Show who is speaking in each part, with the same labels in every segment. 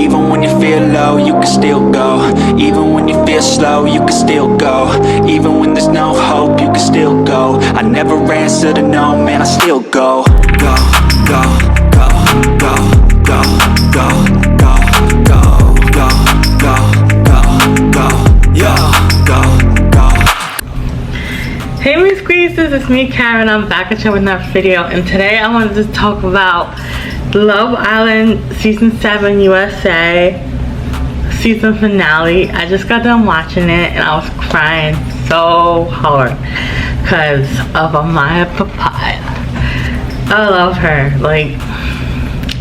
Speaker 1: Even when you feel low, you can still go. Even when you feel slow, you can still go. Even when there's no hope, you can still go. I never answer to no, man, I still go. Go, go, go, go, go, go, go, go, go, go, go, go, yo, go, go.
Speaker 2: Hey my squeezes, it's me Cara and I'm back at you with another video, and today I wanted to talk about Love Island Season 7 USA season finale. I just got done watching it and I was crying so hard because of Amaya Papaya. I love her. Like,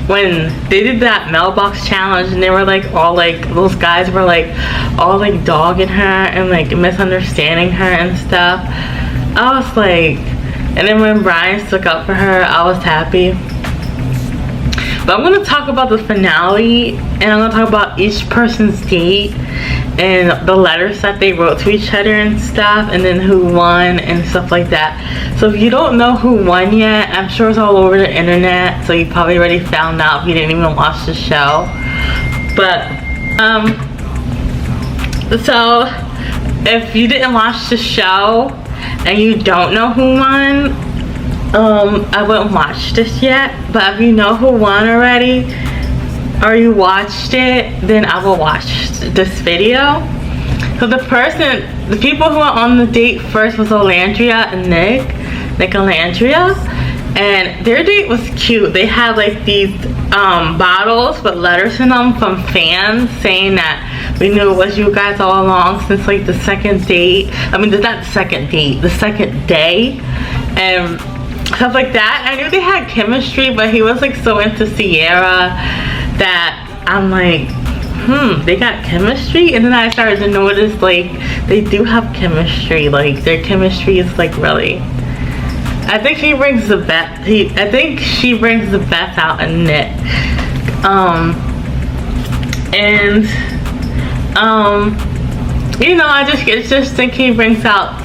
Speaker 2: when they did that mailbox challenge and they were like all like, those guys were like all like dogging her and like misunderstanding her and stuff, I was like, and then when Brian stuck up for her, I was happy. But I'm going to talk about the finale, and I'm going to talk about each person's date and the letters that they wrote to each other and stuff, and then who won and stuff like that. So if you don't know who won yet, I'm sure it's all over the internet, so you probably already found out if you didn't even watch the show. But so if you didn't watch the show and you don't know who won, I wouldn't watch this yet. But if you know who won already or you watched it, then I will watch this video. So the people who were on the date first was Olandria and Nique Olandria, and their date was cute. They had like these bottles with letters in them from fans saying that we knew it was you guys all along since like the second date. I mean, not the second date, the second day, and stuff like that. I knew they had chemistry, but he was like so into Sierra that I'm like, they got chemistry. And then I started to notice like they do have chemistry. Like their chemistry is like really, I think she brings the best. I think she brings the best out in Nique. You know, I just think she brings out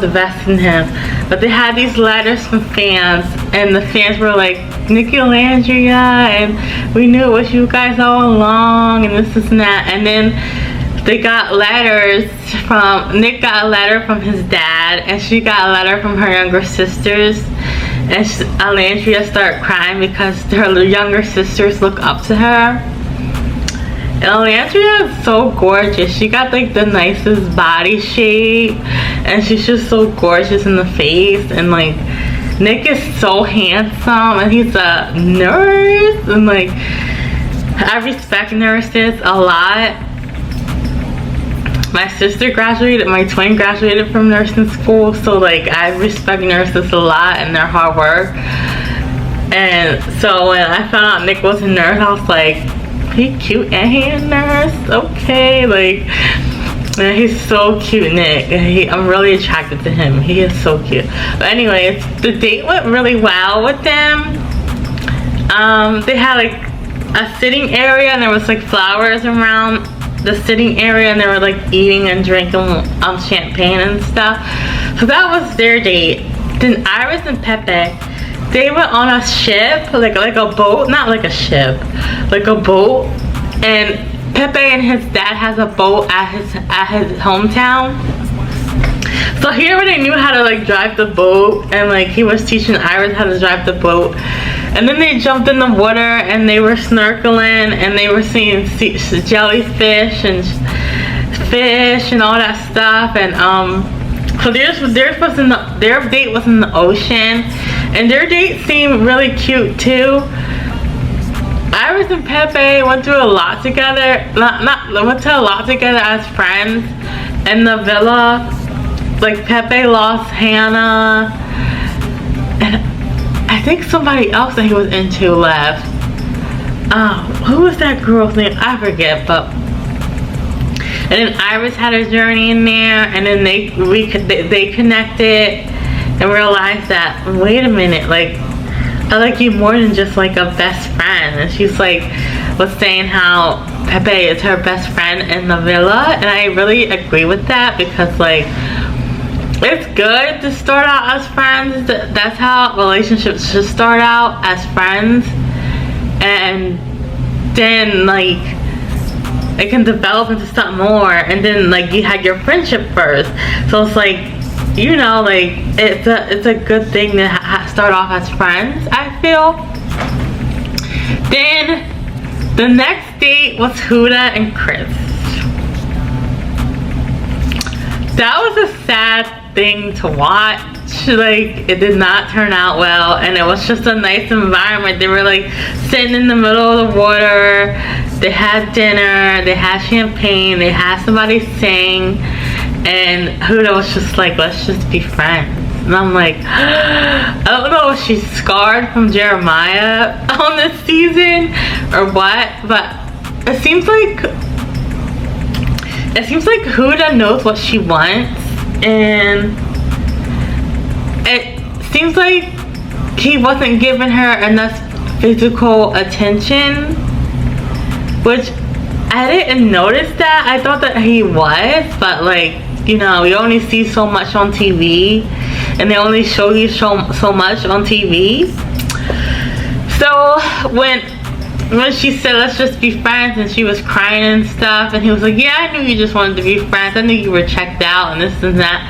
Speaker 2: the best in him. But they had these letters from fans, and the fans were like, Nique Olandria, and we knew it was you guys all along, and this and that. And then they got letters from, Nique got a letter from his dad, and she got a letter from her younger sisters. And Olandria started crying because her younger sisters look up to her. And Olandria is so gorgeous. She got like the nicest body shape, and she's just so gorgeous in the face. And like Nique is so handsome, and he's a nurse, and like I respect nurses a lot. My sister graduated, my twin graduated from nursing school, so like I respect nurses a lot and their hard work. And so when I found out Nique was a nurse, I was like, he cute and he a nurse, okay. Like, man, he's so cute, Nique. I'm really attracted to him. He is so cute. But anyways, the date went really well with them. They had like a sitting area, and there was like flowers around the sitting area, and they were like eating and drinking champagne and stuff. So that was their date. Then Iris and Pepe, they were on a ship, like a boat, not like a ship, like a boat. And Pepe and his dad has a boat at his hometown. So here they knew how to like drive the boat, and like he was teaching Iris how to drive the boat. And then they jumped in the water and they were snorkeling, and they were seeing jellyfish and fish and all that stuff. And so their date was in the ocean, and their date seemed really cute too. Iris and Pepe went through a lot together. Went to a lot together as friends in the villa. Like Pepe lost Hannah, and I think somebody else that he was into left. Who was that girl's name? I forget. But and then Iris had a journey in there, and then they connected and realized that, wait a minute, like I like you more than just like a best friend. And she's like was saying how Pepe is her best friend in the villa, and I really agree with that, because like it's good to start out as friends. That's how relationships should start out, as friends. And then like it can develop into something more, and then like you had your friendship first, so it's like, you know, like it's a good thing to start off as friends, I feel. Then the next date was Huda and Chris. That was a sad thing to watch. Like, it did not turn out well, and it was just a nice environment. They were like sitting in the middle of the water, they had dinner, they had champagne, they had somebody sing, and Huda was just like, let's just be friends. And I'm like, I don't know if she's scarred from Jeremiah on this season or what, but it seems like Huda knows what she wants, and it seems like he wasn't giving her enough physical attention, which I didn't notice that. I thought that he was, but like, you know, we only see so much on TV, and they only show you so much on TV. So when she said let's just be friends, and she was crying and stuff, and he was like, yeah, I knew you just wanted to be friends, I knew you were checked out and this and that,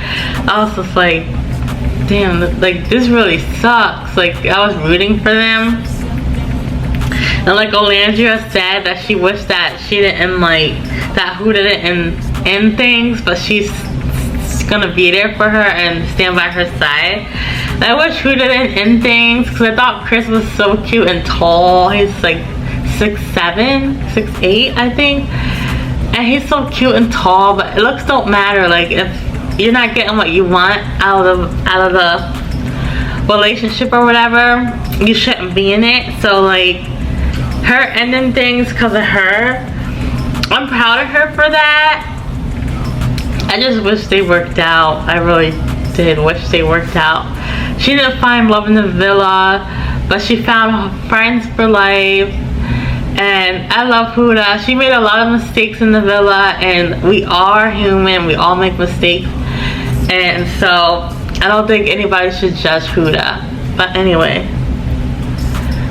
Speaker 2: I was just like, damn, like this really sucks. Like, I was rooting for them. And like Olandria said that she wished that she didn't like, that Huda didn't end things, but she's gonna be there for her and stand by her side. And I wish Huda didn't end things, because I thought Chris was so cute and tall. He's like 6'7", 6'8", I think, and he's so cute and tall, but looks don't matter. Like, if you're not getting what you want out of the relationship or whatever, you shouldn't be in it. So like, her ending things because of her, I'm proud of her for that. I just wish they worked out. I really did wish they worked out. She didn't find love in the villa, but she found friends for life. And I love Huda. She made a lot of mistakes in the villa, and we are human. We all make mistakes. And so I don't think anybody should judge Huda. But anyway,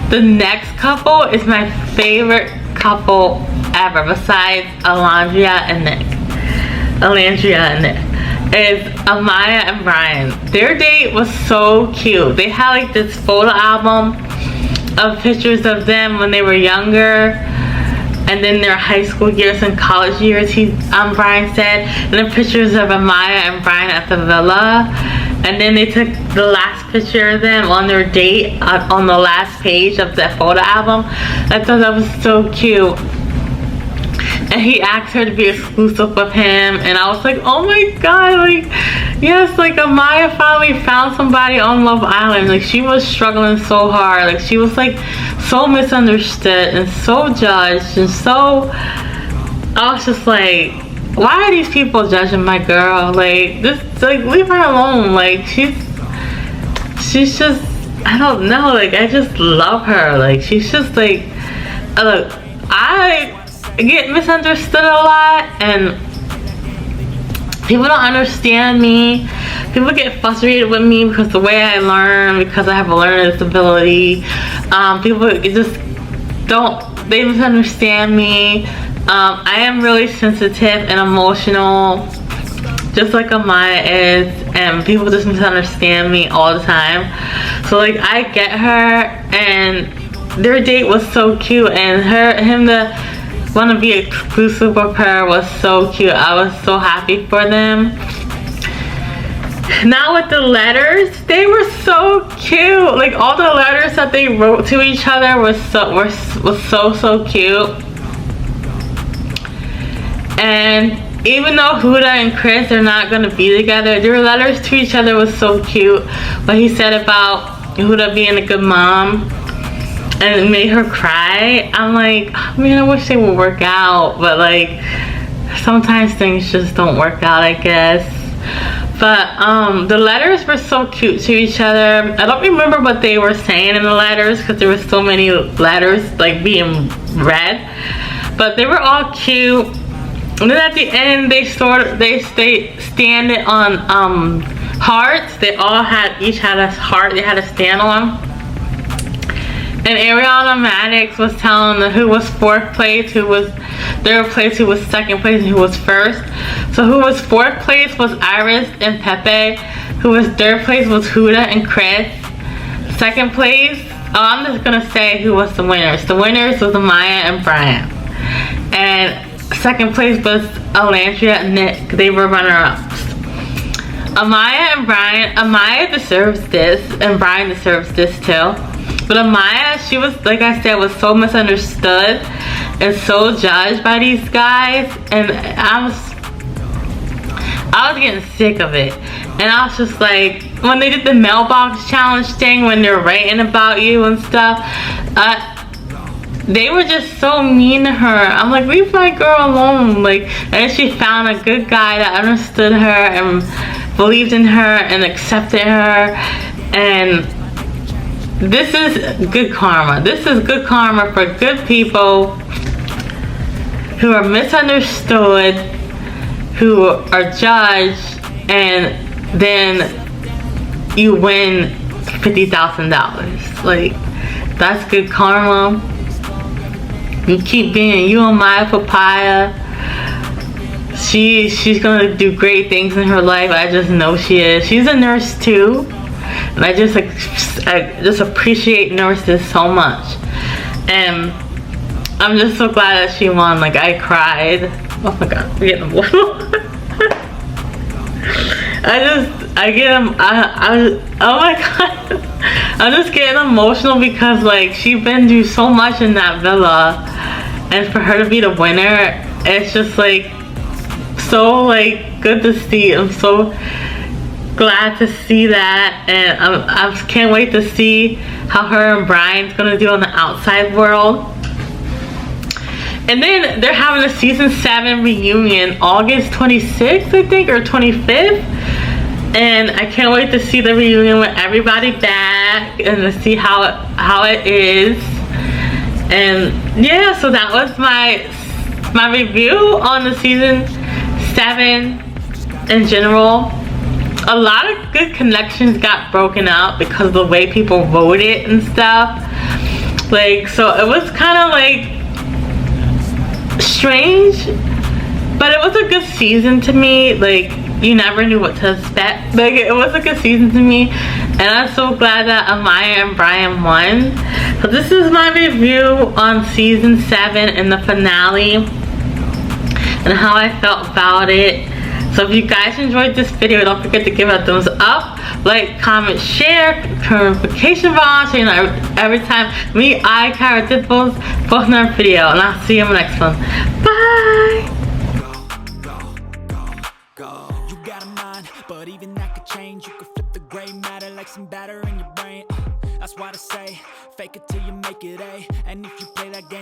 Speaker 2: the next couple is my favorite couple ever, besides Olandria and Nique. Is Amaya and Brian. Their date was so cute. They had like this photo album of pictures of them when they were younger, and then their high school years and college years, Brian said, and then pictures of Amaya and Brian at the villa, and then they took the last picture of them on their date on the last page of the photo album. I thought that was so cute. And he asked her to be exclusive with him, and I was like, oh my god, like, yes, like Amaya finally found somebody on Love Island. Like, she was struggling so hard. Like, she was like so misunderstood and so judged, and so, I was just like, why are these people judging my girl? Like, just like, leave her alone. Like, she's just, I don't know, like, I just love her. Like, she's just like, look, I get misunderstood a lot, and people don't understand me. People get frustrated with me because the way I learn, because I have a learning disability. People just they misunderstand me. I am really sensitive and emotional, just like Amaya is, and people just misunderstand me all the time. So like, I get her, and their date was so cute, and him to want to be exclusive with her was so cute. I was so happy for them. Now with the letters, they were so cute. Like, all the letters that they wrote to each other was so cute. And even though Huda and Chris are not going to be together, their letters to each other was so cute. What he said about Huda being a good mom, and it made her cry. I'm like, oh, man, I wish they would work out, but like, sometimes things just don't work out, I guess. But the letters were so cute to each other. I don't remember what they were saying in the letters, because there were so many letters like being read, but they were all cute. And then at the end, they standed on hearts. They all each had a heart they had to stand on. And Ariana Madix was telling them who was 4th place, who was 3rd place, who was 2nd place, and who was 1st. So who was 4th place was Iris and Pepe. Who was 3rd place was Huda and Chris. 2nd place, I'm just gonna say who was the winners. The winners was Amaya and Brian. And 2nd place was Alandria and Nick. They were runner-ups. Amaya and Brian, Amaya deserves this, and Brian deserves this too. But Amaya, she was, like I said, was so misunderstood and so judged by these guys, and I was getting sick of it. And I was just like, when they did the mailbox challenge thing, when they're writing about you and stuff, they were just so mean to her. I'm like, leave my girl alone. Like, and she found a good guy that understood her and believed in her and accepted her. And this is good karma. This is good karma for good people who are misunderstood, who are judged, and then you win $50,000. Like, that's good karma. You keep being you and my papaya. She's gonna do great things in her life. I just know she is. She's a nurse too, and I just appreciate nurses so much. And I'm just so glad that she won. Like, I cried. Oh my god, I'm getting emotional. Oh my god. I'm just getting emotional because, like, she's been through so much in that villa, and for her to be the winner, it's just like so like good to see. I'm so glad to see that, and I can't wait to see how her and Brian's gonna do on the outside world. And then they're having a season 7 reunion August 26th, I think, or 25th. And I can't wait to see the reunion with everybody back and to see how it is. And yeah, so that was my review on the season 7 in general. A lot of good connections got broken up because of the way people voted and stuff. Like, so it was kind of like strange, but it was a good season to me. Like, you never knew what to expect. Like, it was a good season to me, and I'm so glad that Amaya and Brian won. So this is my review on season 7 and the finale and how I felt about it. So if you guys enjoyed this video, don't forget to give it a thumbs up, like, comment, share, turn notification bell on so you know every time Cara Dimples post another video. And I'll see you in the next one. Bye!
Speaker 3: You got a mind, but even that could change. You could flip the gray matter like some batter in your brain. That's why I say, fake it till you make it A. And if you play that game